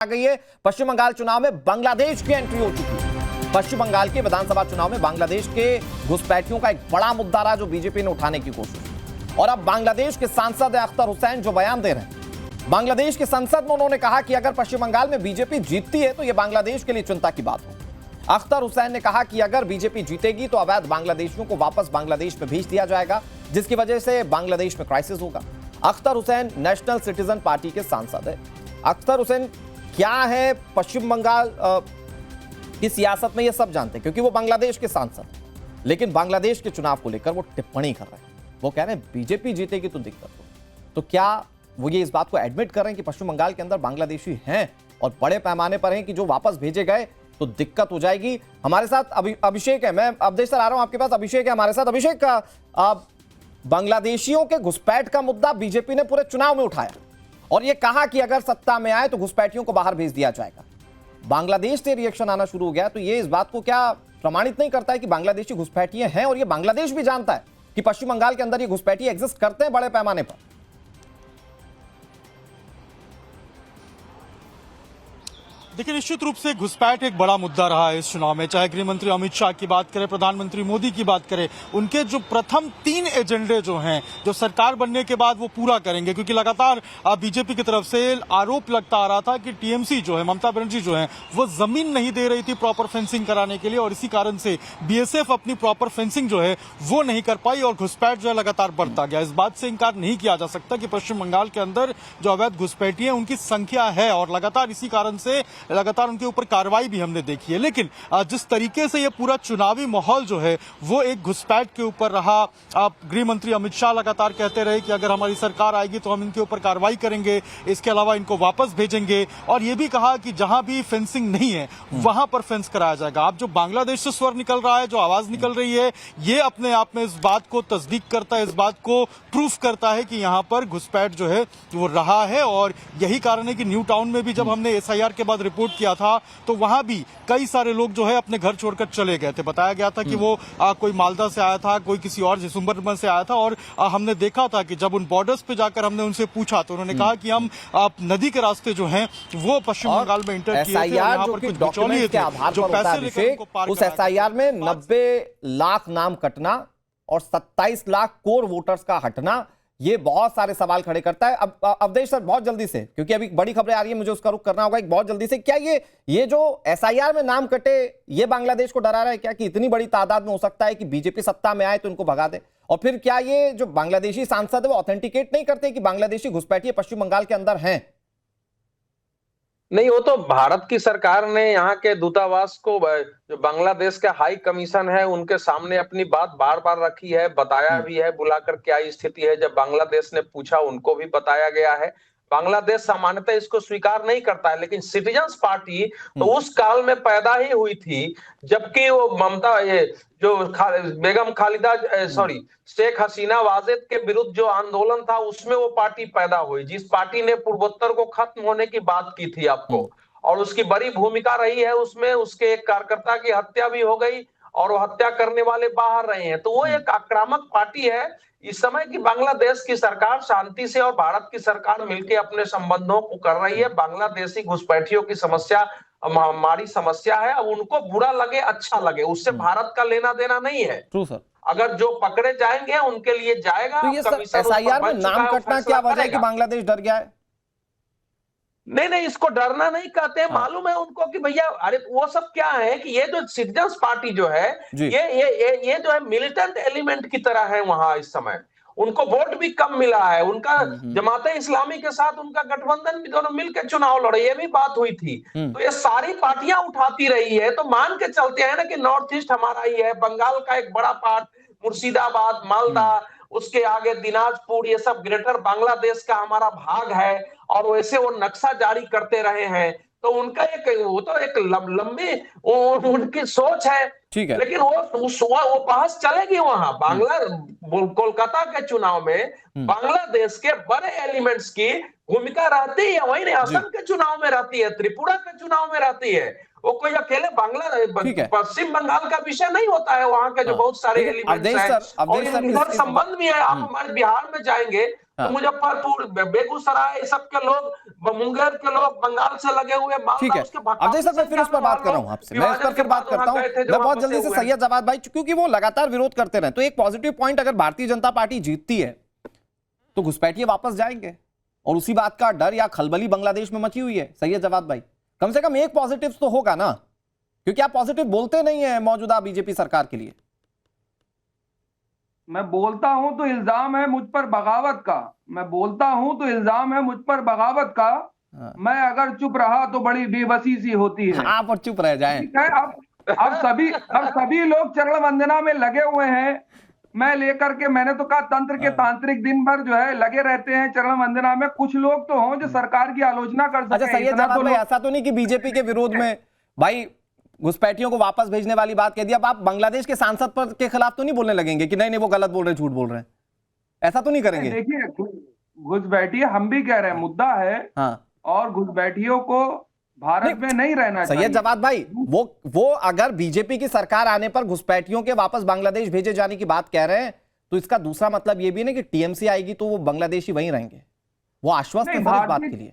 आ गई है। पश्चिम बंगाल चुनाव में बांग्लादेश की एंट्री हो चुकी है। पश्चिम बंगाल के विधानसभा चुनाव में बांग्लादेश के घुसपैठियों का एक बड़ा मुद्दा रहा जो बीजेपी ने उठाने की कोशिश। और अब बांग्लादेश के सांसद अख्तर हुसैन जो बयान दे रहे हैं, बांग्लादेश की संसद में उन्होंने कहा कि अगर पश्चिम बंगाल में बीजेपी जीतती है तो यह बांग्लादेश के लिए चिंता की बात हो। अख्तर हुसैन ने कहा कि अगर बीजेपी जीतेगी तो अवैध बांग्लादेशियों को वापस बांग्लादेश में भेज दिया जाएगा, जिसकी वजह से बांग्लादेश में क्राइसिस होगा। Akhtar Hussain national citizen party के सांसद है। अख्तर हुसैन क्या है पश्चिम बंगाल की सियासत में, ये सब जानते हैं क्योंकि वो बांग्लादेश के सांसद, लेकिन बांग्लादेश के चुनाव को लेकर वो टिप्पणी कर रहे हैं। वो कह रहे हैं बीजेपी जीतेगी तो दिक्कत हो। तो क्या वो ये इस बात को एडमिट कर रहे हैं कि पश्चिम बंगाल के अंदर बांग्लादेशी हैं और बड़े पैमाने पर हैं कि जो वापस भेजे गए तो दिक्कत हो जाएगी? हमारे साथ अभिषेक है, मैं अवधेश सर आ रहा हूं आपके पास। अभिषेक है हमारे साथ। अभिषेक का बांग्लादेशियों के घुसपैठ का मुद्दा बीजेपी ने पूरे चुनाव में उठाया और यह कहा कि अगर सत्ता में आए तो घुसपैठियों को बाहर भेज दिया जाएगा। बांग्लादेश से रिएक्शन आना शुरू हो गया, तो ये इस बात को क्या प्रमाणित नहीं करता है कि बांग्लादेशी घुसपैठिए हैं और ये बांग्लादेश भी जानता है कि पश्चिम बंगाल के अंदर ये घुसपैठिए एग्जिस्ट करते हैं बड़े पैमाने पर? देखिए, निश्चित रूप से घुसपैठ एक बड़ा मुद्दा रहा है इस चुनाव में। चाहे गृह मंत्री अमित शाह की बात करें, प्रधानमंत्री मोदी की बात करें, उनके जो प्रथम 3 एजेंडे जो हैं, जो सरकार बनने के बाद वो पूरा करेंगे, क्योंकि लगातार बीजेपी की तरफ से आरोप लगता आ रहा था कि टीएमसी जो है, ममता बनर्जी जो है, वो जमीन नहीं दे रही थी प्रॉपर फेंसिंग कराने के लिए और इसी कारण से बीएसएफ अपनी प्रॉपर फेंसिंग जो है वो नहीं कर पाई और घुसपैठ जो है लगातार बढ़ता गया। इस बात से इनकार नहीं किया जा सकता कि पश्चिम बंगाल के अंदर जो अवैध घुसपैठी है उनकी संख्या है और लगातार इसी कारण से लगातार उनके ऊपर कार्रवाई भी हमने देखी है। लेकिन जिस तरीके से ये पूरा चुनावी माहौल जो है वो एक घुसपैठ के ऊपर रहा, गृह मंत्री अमित शाह लगातार कहते रहे कि अगर हमारी सरकार आएगी तो हम इनके ऊपर कार्रवाई करेंगे, इसके अलावा इनको वापस भेजेंगे और ये भी कहा कि जहां भी फेंसिंग नहीं है वहां पर फेंस कराया जाएगा। अब जो बांग्लादेश से स्वर निकल रहा है, जो आवाज निकल रही है, ये अपने आप में इस बात को तस्दीक करता है, इस बात को प्रूफ करता है कि यहाँ पर घुसपैठ जो है वो रहा है। और यही कारण है कि न्यू टाउन में भी जब हमने एसआईआर के बाद रिपोर्ट किया था तो वहां भी कई सारे लोग जो है अपने घर छोड़कर चले गए थे। बताया गया था कि वो कोई मालदा से आया था, कोई किसी और सुंदरबन से आया था और हमने देखा था कि जब उन बॉर्डर्स पे जाकर हमने उनसे पूछा तो उन्होंने कहा कि हम नदी के रास्ते जो हैं वो पश्चिम बंगाल में इंटर किए थे और यहाँ पर कुछ बिचौलिए थे जो पैसे लेकर उनको पार उस एसआईआर में 90 लाख नाम कटना और 27 लाख कोर वोटर्स का हटना, ये बहुत सारे सवाल खड़े करता है। अब अवधेश सर बहुत जल्दी से, क्योंकि अभी बड़ी खबरें आ रही है, मुझे उसका रुख करना होगा एक बहुत जल्दी से, क्या ये जो एसआईआर में नाम कटे ये बांग्लादेश को डरा रहा है क्या कि इतनी बड़ी तादाद में हो सकता है कि बीजेपी सत्ता में आए तो इनको भगा दे? और फिर क्या ये जो बांग्लादेशी सांसद है वो ऑथेंटिकेट नहीं करते कि बांग्लादेशी घुसपैठिए पश्चिम बंगाल के अंदर हैं? नहीं, वो तो भारत की सरकार ने यहाँ के दूतावास को, जो बांग्लादेश का हाई कमीशन है, उनके सामने अपनी बात बार बार रखी है, बताया भी है बुलाकर क्या स्थिति है। जब बांग्लादेश ने पूछा उनको भी बताया गया है। बांग्लादेश सामान्यतः इसको स्वीकार नहीं करता है, लेकिन सिटीजन्स पार्टी तो उस काल में पैदा ही हुई थी जबकि वो ममता जो बेगम खालिदा शेख हसीना वाजेद के विरुद्ध जो आंदोलन था उसमें वो पार्टी पैदा हुई, जिस पार्टी ने पूर्वोत्तर को खत्म होने की बात की थी आपको, और उसकी बड़ी भूमिका रही है उसमें। उसके एक कार्यकर्ता की हत्या भी हो गई और वो हत्या करने वाले बाहर रहे हैं। तो वो एक आक्रामक पार्टी है। इस समय की बांग्लादेश की सरकार शांति से और भारत की सरकार मिलकर अपने संबंधों को कर रही है। बांग्लादेशी घुसपैठियों की समस्या हमारी समस्या है। अब उनको बुरा लगे अच्छा लगे, उससे भारत का लेना देना नहीं है। True sir. अगर जो पकड़े जाएंगे उनके लिए जाएगा। तो ये एसआईआर में नाम कटना क्या वजह है कि बांग्लादेश डर गया है? नहीं, इसको डरना नहीं कहते हैं। मालूम है उनको कि भैया, अरे वो सब क्या है कि ये जो सिटीजन्स पार्टी जो है ये जो है मिलिटेंट एलिमेंट की तरह है वहां। इस समय उनको वोट भी कम मिला है। उनका जमाते इस्लामी के साथ उनका गठबंधन भी, दोनों मिलकर चुनाव लड़े, ये भी बात हुई थी। तो ये सारी पार्टियां उठाती रही है। तो मान के चलते हैं ना कि नॉर्थ ईस्ट हमारा ही है, बंगाल का एक बड़ा पार्ट मुर्शिदाबाद, मालदा, उसके आगे दिनाजपुर, ये सब ग्रेटर बांग्लादेश का हमारा भाग है। और वैसे वो नक्शा जारी करते रहे हैं। तो उनका वो तो एक लंबी उनकी सोच है। ठीक है, लेकिन वो बहस चलेगी वहां। कोलकाता के चुनाव में बांग्लादेश के बड़े एलिमेंट्स की भूमिका रहती है, वही नहीं असम के चुनाव में रहती है, त्रिपुरा के चुनाव में रहती है। वो कोई अकेले पश्चिम बंगाल का विषय नहीं होता है। वहां के जो बहुत सारे एलिमेंट्स हैं और इधर संबंध भी है। आप हमारे बिहार में जाएंगे तो मुजफ्फरपुर, बेगूसराय, सबके लोग, मुंगेर के लोग, बंगाल से लगे हुए, ठीक है। अजय सर, मैं फिर उस पर बात कर रहा हूं आपसे, मैं इस पर फिर बात करता हूं। मैं बहुत जल्दी से सैयद जवाद भाई, क्योंकि वो लगातार विरोध करते रहे, तो एक पॉजिटिव पॉइंट, अगर भारतीय जनता पार्टी जीतती है तो घुसपैठिए वापस जाएंगे, और उसी बात का डर या खलबली बांग्लादेश में मची हुई है। सैयद जवाद भाई, कम से कम एक पॉजिटिव तो होगा ना, क्योंकि आप पॉजिटिव बोलते नहीं है मौजूदा बीजेपी सरकार के लिए। मैं बोलता हूं तो इल्जाम है मुझ पर बगावत का, मैं बोलता हूं तो इल्जाम है मुझ पर बगावत का। मैं अगर चुप रहा तो बड़ी बेबसी सी होती है। आप और चुप रह जाएं। ठीक है, अब सभी लोग चरण वंदना में लगे हुए हैं। मैं लेकर के, मैंने तो कहा तंत्र के तांत्रिक दिन भर जो है लगे रहते हैं चरण वंदना में। कुछ लोग तो हों जो सरकार की आलोचना कर सके। अच्छा सैयद जवाद भाई, ऐसा तो नहीं कि बीजेपी के विरोध में भाई घुसपैठियोयों को वापस भेजने वाली बात कह दी, अब आप बांग्लादेश के सांसद पर के खिलाफ तो नहीं बोलने लगेंगे कि नहीं वो गलत बोल रहे हैं, झूठ बोल रहे हैं? ऐसा तो नहीं करेंगे? देखिए, घुसपैठिए हम भी कह रहे हैं, मुद्दा है। हाँ, और घुसपैठियों को भारत में नहीं रहना चाहिए। सैयद जवाद भाई, वो अगर बीजेपी की सरकार आने पर घुसपैठियों के वापस बांग्लादेश भेजे जाने की बात कह रहे हैं, तो इसका दूसरा मतलब ये भी ना कि टीएमसी आएगी तो वो बांग्लादेशी वहीं रहेंगे। वो आश्वस्त है इस बात के लिए।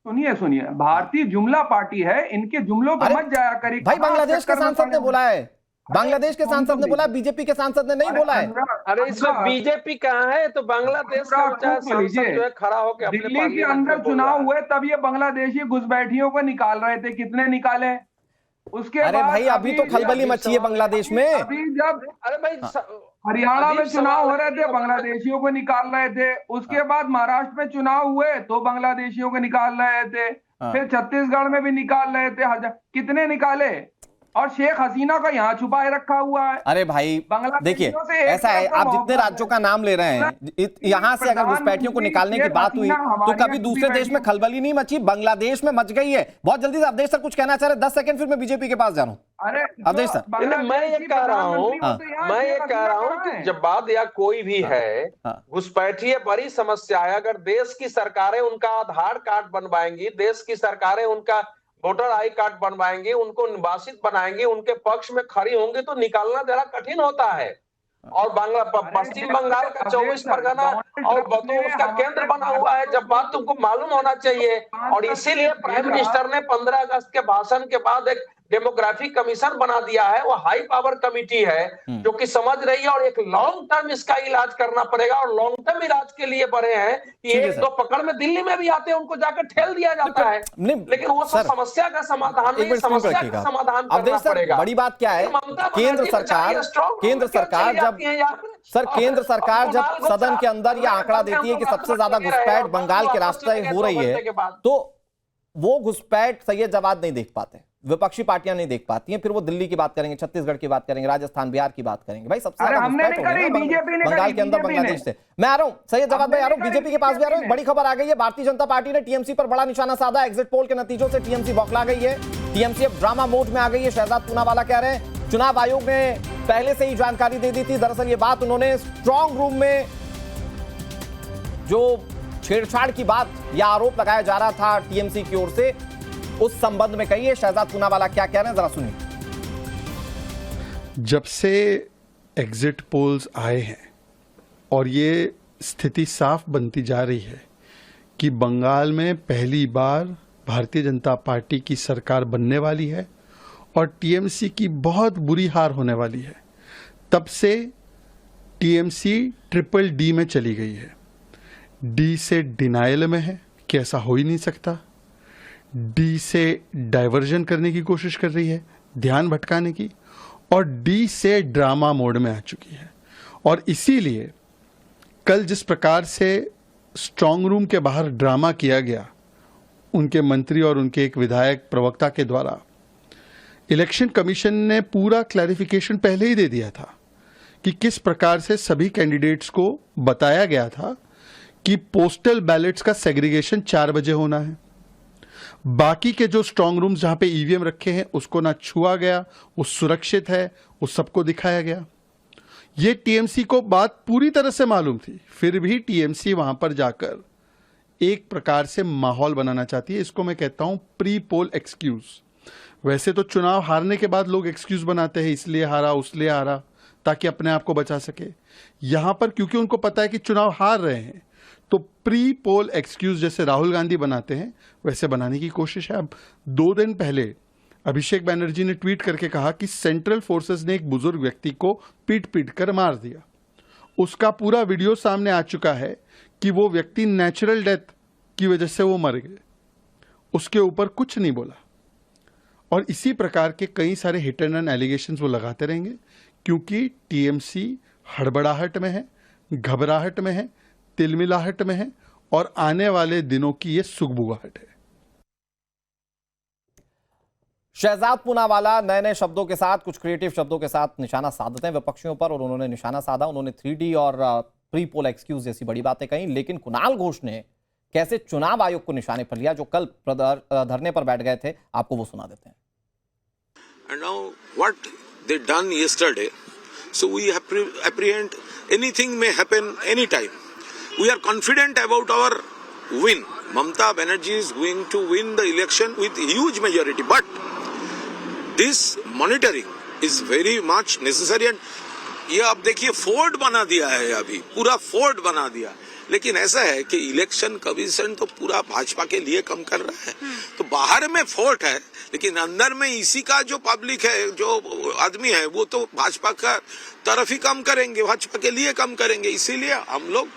सुनिए, भारतीय जुमला पार्टी है, इनके जुमलों पर मत जाया करिए। भाई बांग्लादेश के सांसद ने बोला है, बांग्लादेश के सांसद ने बोला, बीजेपी के सांसद ने नहीं बोला है। अरे इसमें बीजेपी कहाँ है? तो बांग्लादेश का सांसद जो है खड़ा होकर दिल्ली के अंदर चुनाव हुए तब ये बांग्लादेशी घुसपैठियों को निकाल रहे थे, कितने निकाले? उसके अरे बाद भाई अभी तो खलबली मची है बांग्लादेश में। अभी जब अरे भाई हरियाणा में चुनाव हो रहे थे बांग्लादेशियों को निकाल रहे थे, उसके बाद महाराष्ट्र में चुनाव हुए तो बांग्लादेशियों को निकाल रहे थे, फिर छत्तीसगढ़ में भी निकाल रहे थे। कितने निकाले? और शेख हसीना को यहाँ छुपाए रखा हुआ है। अरे भाई देखिए, ऐसा है, आप जितने राज्यों का नाम ले रहे हैं, यहां से अगर घुसपैठियों को निकालने की बात हुई तो कभी दूसरे देश में खलबली नहीं मची, बांग्लादेश में मच गई है। बहुत जल्दी से अवधेश सर कुछ कहना चाह रहे, 10 सेकंड फिर मैं बीजेपी के पास जा रहा हूं। अरे अवधेश सर, मैं ये कह रहा हूँ कि जब बात या कोई भी है, घुसपैठिए बड़ी समस्या है। अगर देश की सरकारें उनका आधार कार्ड बनवाएंगी, देश की सरकारें उनका वोटर आई कार्ड बनवाएंगे, उनको निवासित बनाएंगे, उनके पक्ष में खड़ी होंगे, तो निकालना जरा कठिन होता है। और पश्चिम बंगाल का 24 परगना और तो उसका केंद्र बना हुआ है, जब बात तुमको मालूम होना चाहिए। और इसीलिए प्राइम मिनिस्टर ने 15 अगस्त के भाषण के बाद एक डेमोग्राफिक कमीशन बना दिया है। वो हाई पावर कमिटी है जो कि समझ रही है, और एक लॉन्ग टर्म इसका इलाज करना पड़ेगा। और लॉन्ग टर्म इलाज के लिए बड़े हैं कि एक दो पकड़ में दिल्ली में भी आते हैं, उनको जाकर ठेल दिया जाता है, लेकिन वो सब समस्या का समाधान नहीं, समस्या का समाधान करना पड़ेगा। बड़ी बात क्या है, केंद्र सरकार जब सदन के अंदर यह आंकड़ा देती है कि सबसे ज्यादा घुसपैठ बंगाल के रास्ते हो रही है, तो वो घुसपैठ सैयद जवाद नहीं देख पाते, विपक्षी पार्टियां नहीं देख पाती हैं। फिर वो दिल्ली की बात करेंगे, छत्तीसगढ़ की बात करेंगे, राजस्थान बिहार की बात करेंगे। भाई सबसे ज्यादा घुसपैठ बंगाल के अंदर बांग्लादेश से। मैं आ रहा हूं सैयद जवाद भाई, आ रहा हूं बीजेपी के पास भी आ रहा हूं। बड़ी खबर आ गई है, भारतीय जनता पार्टी ने टीएमसी पर बड़ा निशाना साधा। एग्जिट पोल के नतीजों से टीएमसी बौखला गई है, टीएमसी अब ड्रामा मोड में आ गई है। शहजाद पूनावाला कह रहे हैं चुनाव आयोग ने पहले से ही जानकारी दे दी थी। दरअसल ये बात उन्होंने स्ट्रांग रूम में जो छेड़छाड़ की बात या आरोप लगाया जा रहा था टीएमसी की ओर से, उस संबंध में कही है। शहजाद पूनावाला क्या कह रहे हैं, जरा सुनिए। जब से एग्जिट पोल्स आए हैं और ये स्थिति साफ बनती जा रही है कि बंगाल में पहली बार भारतीय जनता पार्टी की सरकार बनने वाली है और टीएमसी की बहुत बुरी हार होने वाली है, तब से टीएमसी ट्रिपल डी में चली गई है। डी से डिनायल में है कि ऐसा हो ही नहीं सकता, डी से डाइवर्जन करने की कोशिश कर रही है, ध्यान भटकाने की, और डी से ड्रामा मोड में आ चुकी है। और इसीलिए कल जिस प्रकार से स्ट्रांग रूम के बाहर ड्रामा किया गया उनके मंत्री और उनके एक विधायक प्रवक्ता के द्वारा, इलेक्शन कमीशन ने पूरा क्लैरिफिकेशन पहले ही दे दिया था कि किस प्रकार से सभी कैंडिडेट्स को बताया गया था कि पोस्टल बैलेट्स का सेग्रीगेशन 4 बजे होना है। बाकी के जो स्ट्रांग रूम्स जहां पे ईवीएम रखे हैं उसको ना छुआ गया, वो सुरक्षित है, उस सबको दिखाया गया। ये टीएमसी को बात पूरी तरह से मालूम थी, फिर भी टीएमसी वहां पर जाकर एक प्रकार से माहौल बनाना चाहती है। इसको मैं कहता हूं प्री पोल एक्सक्यूज। वैसे तो चुनाव हारने के बाद लोग एक्सक्यूज बनाते हैं, इसलिए हारा उसलिए हारा, ताकि अपने आप को बचा सके। यहां पर क्योंकि उनको पता है कि चुनाव हार रहे हैं, तो प्री पोल एक्सक्यूज जैसे राहुल गांधी बनाते हैं वैसे बनाने की कोशिश है। अब 2 दिन पहले अभिषेक बैनर्जी ने ट्वीट करके कहा कि सेंट्रल फोर्सेस ने एक बुजुर्ग व्यक्ति को पीट पीट कर मार दिया। उसका पूरा वीडियो सामने आ चुका है कि वो व्यक्ति नेचुरल डेथ की वजह से वो मर गए, उसके ऊपर कुछ नहीं बोला। और इसी प्रकार के कई सारे हिट एंड रन एलिगेशंस वो लगाते रहेंगे, क्योंकि टीएमसी हड़बड़ाहट में है, घबराहट में है, तिलमिलाहट में है और आने वाले दिनों की ये सुगबुगाहट है। शहजाद पूनावाला नए नए शब्दों के साथ, कुछ क्रिएटिव शब्दों के साथ निशाना साधते हैं विपक्षियों पर, और उन्होंने निशाना साधा। उन्होंने 3D और प्री पोल एक्सक्यूज जैसी बड़ी बातें कही, लेकिन कुणाल घोष ने कैसे चुनाव आयोग को निशाने पर लिया, जो कल धरने पर बैठ गए थे, आपको वो सुना देते हैं। And now what they done yesterday, so we apprehend anything may happen anytime. We are confident about our win. Mamata Banerjee is going to win the election with huge majority, but this monitoring is very much necessary. And ये अब देखिए fort बना दिया है, अभी पूरा fort बना दिया। लेकिन ऐसा है कि इलेक्शन कमीशन तो पूरा भाजपा के लिए कम कर रहा है, तो बाहर में फोर्ट है, लेकिन अंदर में इसी का जो पब्लिक है, जो आदमी है, वो तो भाजपा का तरफ ही कम करेंगे, भाजपा के लिए कम करेंगे। इसीलिए हम लोग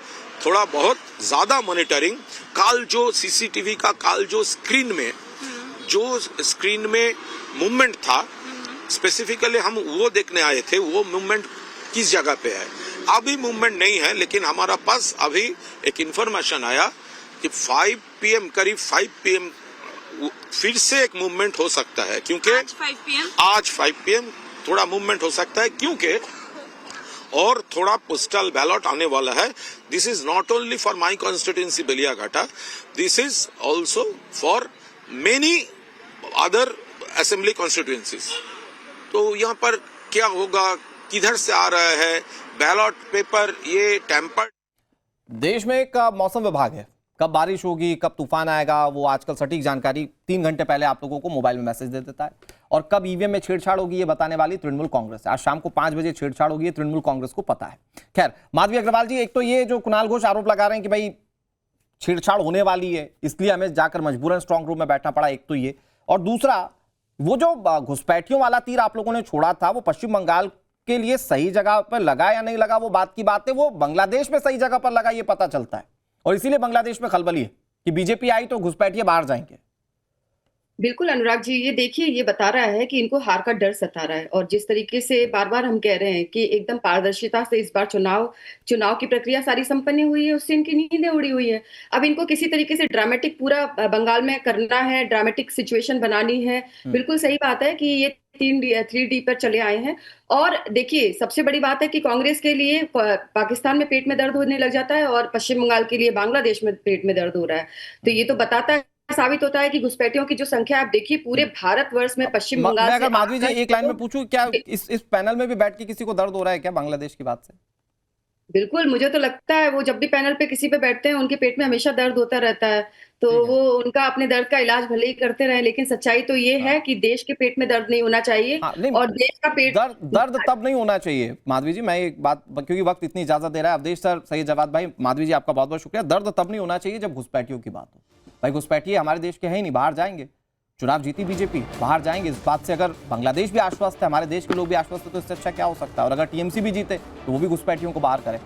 थोड़ा बहुत ज्यादा मॉनिटरिंग, काल जो सीसीटीवी का काल जो स्क्रीन में मूवमेंट था, स्पेसिफिकली हम वो देखने आए थे, वो मूवमेंट किस जगह पे है। अभी मूवमेंट नहीं है, लेकिन हमारा पास अभी एक इंफॉर्मेशन आया कि 5 PM करीब 5 PM फिर से एक मूवमेंट हो सकता है, क्योंकि आज 5 PM थोड़ा मूवमेंट हो सकता है, क्योंकि और थोड़ा पोस्टल बैलट आने वाला है। This is not only for my constituency Beliaghata, this is also for many other assembly constituencies. तो यहाँ पर क्या होगा, किधर से आ रहा है बैलट पेपर, ये टेम्पर्ड। देश में एक मौसम विभाग है, कब बारिश होगी, कब तूफान आएगा, वो आजकल सटीक जानकारी 3 घंटे पहले आप लोगों को मोबाइल में मैसेज दे देता है। और कब ईवीएम में छेड़छाड़ होगी, ये बताने वाली तृणमूल कांग्रेस है। आज शाम को 5 बजे छेड़छाड़ होगी, तृणमूल कांग्रेस को पता है। खैर, माधवी अग्रवाल जी, एक तो ये जो कुणाल घोष आरोप लगा रहे हैं कि भाई छेड़छाड़ होने वाली है, इसलिए हमें जाकर मजबूरन स्ट्रांग रूम में बैठना पड़ा, एक तो ये, और दूसरा वो जो घुसपैठियों वाला तीर आप लोगों ने छोड़ा था, वो पश्चिम बंगाल के लिए सही जगह पर लगा या नहीं लगा, वो बात की बात है। वो बांग्लादेश में सही जगह पर लगा, ये पता चलता है, और इसीलिए बांग्लादेश में खलबली है कि बीजेपी आई तो घुसपैठिए बाहर जाएंगे। बिल्कुल अनुराग जी, ये देखिए, ये बता रहा है कि इनको हार का डर सता रहा है। और जिस तरीके से बार बार हम कह रहे हैं कि एकदम पारदर्शिता से इस बार चुनाव की प्रक्रिया सारी संपन्न हुई है, उससे इनकी नींदें उड़ी हुई है। अब इनको किसी तरीके से ड्रामेटिक पूरा बंगाल में करना है, ड्रामेटिक सिचुएशन बनानी है। बिल्कुल सही बात है कि ये 3D पर चले आए हैं। और देखिए, सबसे बड़ी बात है कि कांग्रेस के लिए पाकिस्तान में पेट में दर्द होने लग जाता है और पश्चिम बंगाल के लिए बांग्लादेश में पेट में दर्द हो रहा है। तो ये तो बताता है, साबित होता है कि घुसपैठियों की जो संख्या आप देखिए पूरे भारतवर्ष में पश्चिम बंगाल। अगर माधवी जी एक लाइन में पूछूं, क्या इस पैनल में भी बैठ के किसी को दर्द हो रहा है क्या बांग्लादेश की बात से? बिल्कुल, मुझे तो लगता है वो जब भी पैनल पे किसी पे बैठते हैं उनके पेट में हमेशा दर्द होता रहता है, तो वो उनका अपने दर्द का इलाज भले ही करते रहे, लेकिन सच्चाई तो ये है कि देश के पेट में दर्द नहीं होना चाहिए। और देश का पेट दर्द तब नहीं होना चाहिए। माधवी जी, मैं एक बात, क्योंकि वक्त इतनी इजाजत दे रहा है अवधेश सर, सही जवाब भाई, माधवी जी आपका बहुत बहुत शुक्रिया। दर्द तब नहीं होना चाहिए जब घुसपैठियों की बात हो। भाई घुसपैठिए हमारे देश के हैं ही नहीं, बाहर जाएंगे, चुनाव जीती बीजेपी, बाहर जाएंगे। इस बात से अगर बांग्लादेश भी आश्वस्त है, हमारे देश के लोग भी आश्वस्त है, तो इससे अच्छा क्या हो सकता है। और अगर टीएमसी भी जीते तो वो भी घुसपैठियों को बाहर करे।